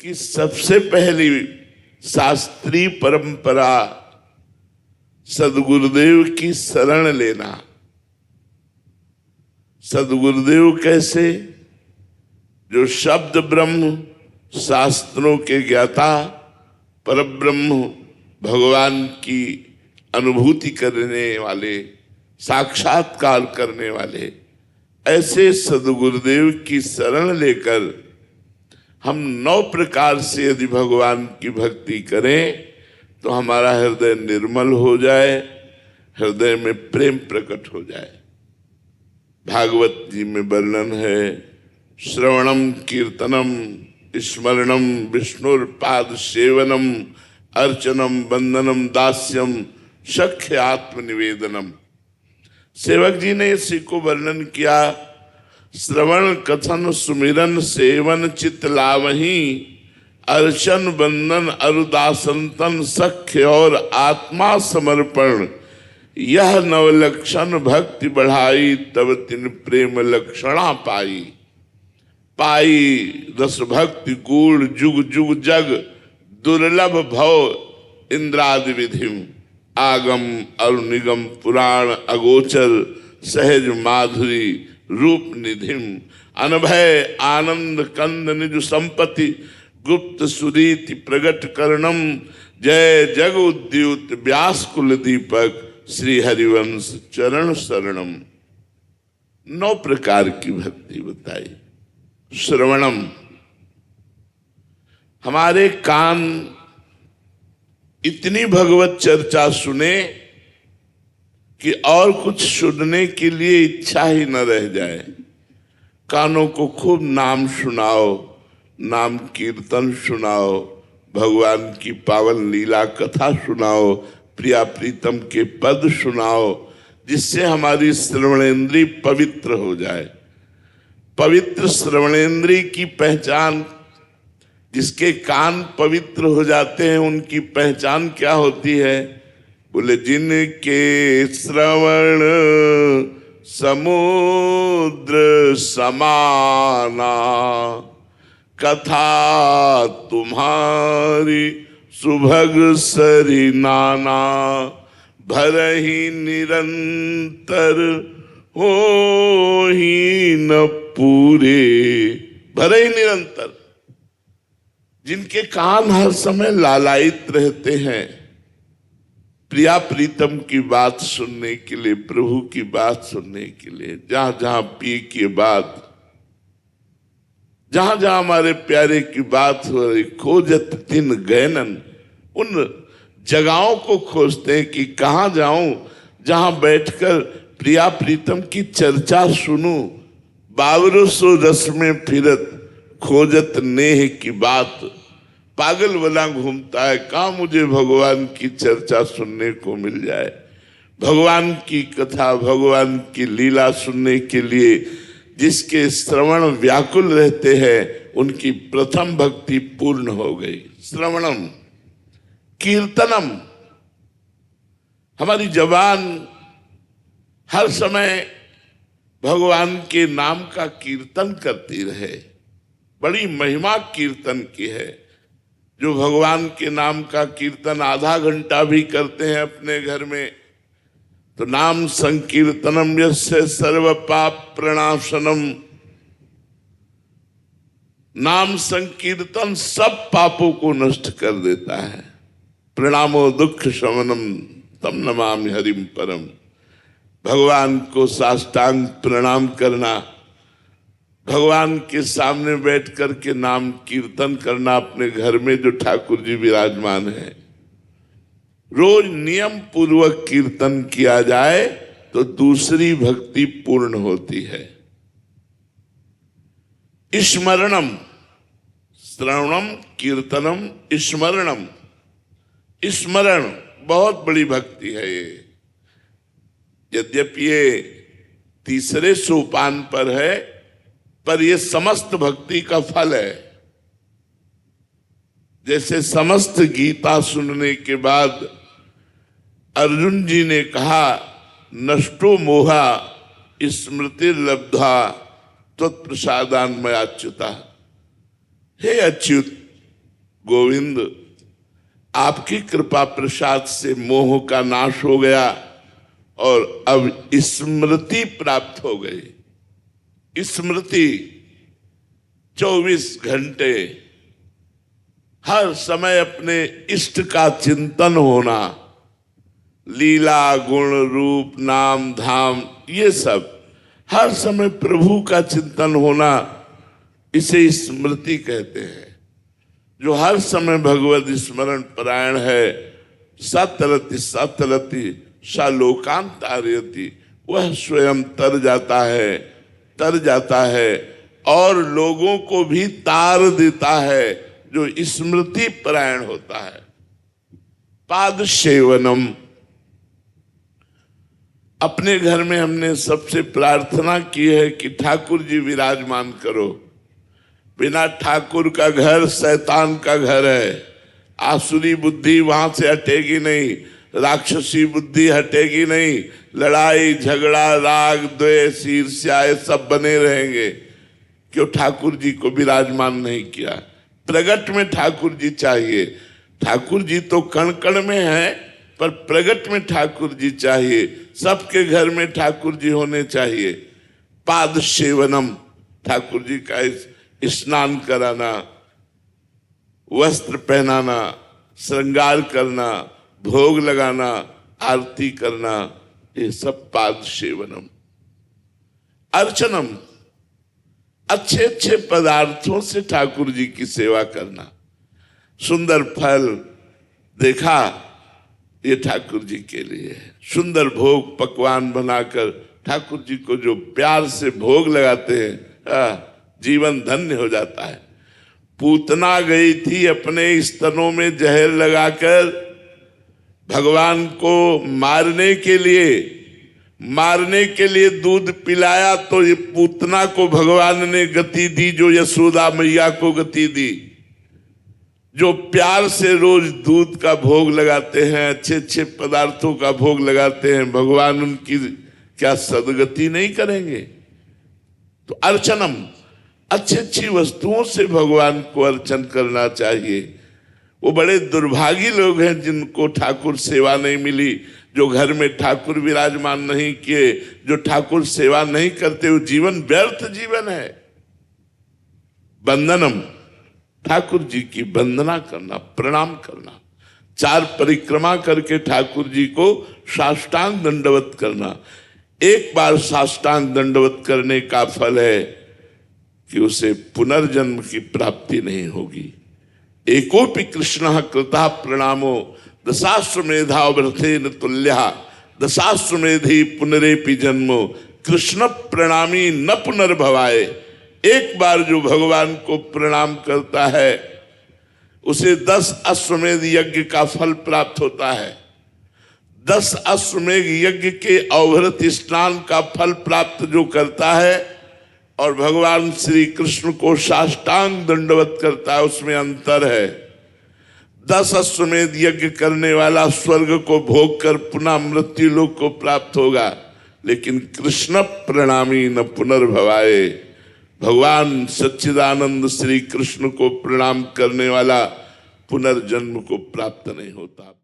उसकी सबसे पहली शास्त्रीय परंपरा सदगुरुदेव की शरण लेना। सदगुरुदेव कैसे? जो शब्द ब्रह्म, शास्त्रों के ज्ञाता, परब्रह्म भगवान की अनुभूति करने वाले, साक्षात्कार करने वाले, ऐसे सदगुरुदेव की शरण लेकर हम 9 प्रकार से यदि भगवान की भक्ति करें तो हमारा हृदय निर्मल हो जाए, हृदय में प्रेम प्रकट हो जाए। भागवत जी में वर्णन है, श्रवणम कीर्तनम स्मरणम विष्णुर्पाद सेवनम अर्चनम वंदनम दास्यम सख्य आत्मनिवेदनम। सेवक जी ने इसी को वर्णन किया। श्रवण कथन सुमिरन सेवन चित लावही, अर्चन वंदन अरुदासंतन सख्य और आत्मा समर्पण, यह नवलक्षण भक्ति बढ़ाई, तब तिन प्रेम लक्षणा पाई। पाई रस भक्ति गूढ़ जुग जुग जग, दुर्लभ भव इंद्रादि विधिम, आगम अरुनिगम पुराण अगोचर, सहज माधुरी रूप निधिम, अनभय आनंद कंद निज संपत्ति, गुप्त सुरीति प्रगट करणम, जय जग उद्युत व्यास कुल दीपक, श्री हरिवंश चरण शरणम। 9 प्रकार की भक्ति बताई। श्रवणम, हमारे कान इतनी भगवत चर्चा सुने कि और कुछ सुनने के लिए इच्छा ही न रह जाए। कानों को खूब नाम सुनाओ, नाम कीर्तन सुनाओ, भगवान की पावन लीला कथा सुनाओ, प्रिया प्रीतम के पद सुनाओ, जिससे हमारी श्रवणेन्द्रिय पवित्र हो जाए। पवित्र श्रवणेन्द्रिय की पहचान, जिसके कान पवित्र हो जाते हैं उनकी पहचान क्या होती है? बोले, जिनके श्रवण समुद्र समाना, कथा तुम्हारी सुभग सरी नाना, भरहि निरंतर हो ही न पूरे। भरहि निरंतर, जिनके कान हर समय लालायित रहते हैं प्रिया प्रीतम की बात सुनने के लिए, प्रभु की बात सुनने के लिए, जहां जहां पी की बात, जहां जहां हमारे प्यारे की बात हो रही, खोजत तिन गैनन, उन जगहों को खोजते हैं कि कहां जाऊं जहां बैठकर प्रिया प्रीतम की चर्चा सुनूं। बावरो सो रस में फिरत खोजत नेह की बात, पागल बना घूमता है, कहाँ मुझे भगवान की चर्चा सुनने को मिल जाए। भगवान की कथा, भगवान की लीला सुनने के लिए जिसके श्रवण व्याकुल रहते हैं, उनकी प्रथम भक्ति पूर्ण हो गई। श्रवणम, कीर्तनम, हमारी जबान हर समय भगवान के नाम का कीर्तन करती रहे। बड़ी महिमा कीर्तन की है। जो भगवान के नाम का कीर्तन आधा घंटा भी करते हैं अपने घर में, तो नाम संकीर्तनम यस्य सर्व पाप प्रणाशनम, नाम संकीर्तन सब पापों को नष्ट कर देता है। प्रणामो दुख शमनम तम नमामि हरिम परम, भगवान को साष्टांग प्रणाम करना, भगवान के सामने बैठ करके नाम कीर्तन करना, अपने घर में जो ठाकुर जी विराजमान है, रोज नियम पूर्वक कीर्तन किया जाए तो दूसरी भक्ति पूर्ण होती है। स्मरणम, श्रवणम कीर्तनम स्मरणम, स्मरण बहुत बड़ी भक्ति है ये। यद्यपि ये तीसरे सोपान पर है, पर ये समस्त भक्ति का फल है। जैसे समस्त गीता सुनने के बाद अर्जुन जी ने कहा, नष्टो मोहा स्मृति लब्धा त्वत्प्रसादान मयाच्युता, हे अच्युत, गोविंद, आपकी कृपा प्रसाद से मोह का नाश हो गया और अब स्मृति प्राप्त हो गई। स्मृति 24 घंटे हर समय अपने इष्ट का चिंतन होना, लीला गुण रूप नाम धाम ये सब हर समय प्रभु का चिंतन होना, इसे स्मृति कहते हैं। जो हर समय भगवत स्मरण परायण है, सतरति सतरति सालोकांतारयति, वह स्वयं तर जाता है और लोगों को भी तार देता है जो स्मृति परायण होता है। पाद सेवनम, अपने घर में हमने सबसे प्रार्थना की है कि ठाकुर जी विराजमान करो। बिना ठाकुर का घर शैतान का घर है। आसुरी बुद्धि वहां से हटेगी नहीं, राक्षसी बुद्धि हटेगी नहीं, लड़ाई झगड़ा राग द्वेष ईर्ष्या ये सब बने रहेंगे। क्यों? ठाकुर जी को विराजमान नहीं किया। प्रगट में ठाकुर जी चाहिए। ठाकुर जी तो कण कण में है, पर प्रगट में ठाकुर जी चाहिए। सबके घर में ठाकुर जी होने चाहिए। पाद सेवनम, ठाकुर जी का स्नान कराना, वस्त्र पहनाना, श्रृंगार करना, भोग लगाना, आरती करना, ये सब पाद सेवनम। अर्चनम, अच्छे अच्छे पदार्थों से ठाकुर जी की सेवा करना। सुंदर फल देखा, ये ठाकुर जी के लिए है। सुंदर भोग पकवान बनाकर ठाकुर जी को जो प्यार से भोग लगाते हैं, जीवन धन्य हो जाता है। पूतना गई थी अपने स्तनों में जहर लगाकर भगवान को मारने के लिए दूध पिलाया, तो ये पूतना को भगवान ने गति दी जो यशोदा मैया को गति दी। जो प्यार से रोज दूध का भोग लगाते हैं, अच्छे अच्छे पदार्थों का भोग लगाते हैं, भगवान उनकी क्या सदगति नहीं करेंगे? तो अर्चनम, अच्छी अच्छी वस्तुओं से भगवान को अर्चन करना चाहिए। वो बड़े दुर्भागी लोग हैं जिनको ठाकुर सेवा नहीं मिली, जो घर में ठाकुर विराजमान नहीं किए, जो ठाकुर सेवा नहीं करते, वो जीवन व्यर्थ जीवन है। वंदनम, ठाकुर जी की वंदना करना, प्रणाम करना। 4 परिक्रमा करके ठाकुर जी को साष्टांग दंडवत करना। एक बार साष्टांग दंडवत करने का फल है कि उसे पुनर्जन्म की प्राप्ति नहीं होगी। एकोपि कृष्ण कृता प्रणामो दशाश्वमेधाव्रतेन तुल्यः दशाश्वमेधि पुनरेपि जन्मो कृष्ण प्रणामी न पुनर्भवाय। एक बार जो भगवान को प्रणाम करता है उसे 10 अश्वमेध यज्ञ का फल प्राप्त होता है। 10 अश्वमेध यज्ञ के अवभृत स्नान का फल प्राप्त जो करता है और भगवान श्री कृष्ण को साष्टांग दंडवत करता है, उसमें अंतर है। 10 अश्वमेध यज्ञ करने वाला स्वर्ग को भोग कर पुनः मृत्यु लोक को प्राप्त होगा, लेकिन कृष्ण प्रणामी न पुनर्भवाए। भगवान सच्चिदानंद श्री कृष्ण को प्रणाम करने वाला पुनर्जन्म को प्राप्त नहीं होता।